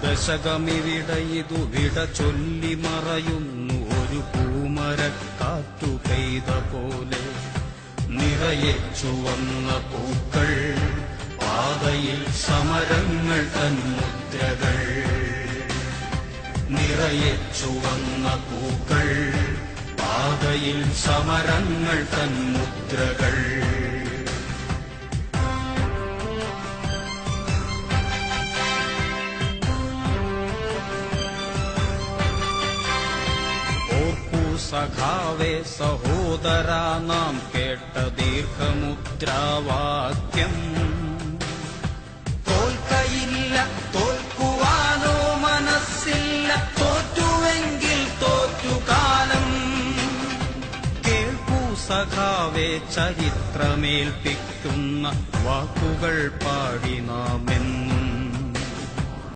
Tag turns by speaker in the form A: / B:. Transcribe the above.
A: ദശകമിവിടയിതു വിട ചൊല്ലി മറയുന്നു ഒരു പൂമരക്കാറ്റു പെയ്ത പോലെ. നിറയെ ചുവന്ന പൂക്കൾ, പാതയിൽ സമരങ്ങൾ തന്മുദ്രകൾ. നിറയെ ചുവന്ന പൂക്കൾ, പാതയിൽ സമരങ്ങൾ തന്മുദ്രകൾ. സഖാവേ സഹോദരാ നാം കേട്ട ദീർഘമുദ്രാവാക്യം. തോൽക്കയില്ല, തോൽക്കുവാനോ മനസ്സില്ല, തോറ്റുവെങ്കിൽ തോറ്റുകാലം. കേൾക്കൂ സഖാവേ ചരിത്രമേൽപ്പിക്കുന്ന വാക്കുകൾ പാടി നാം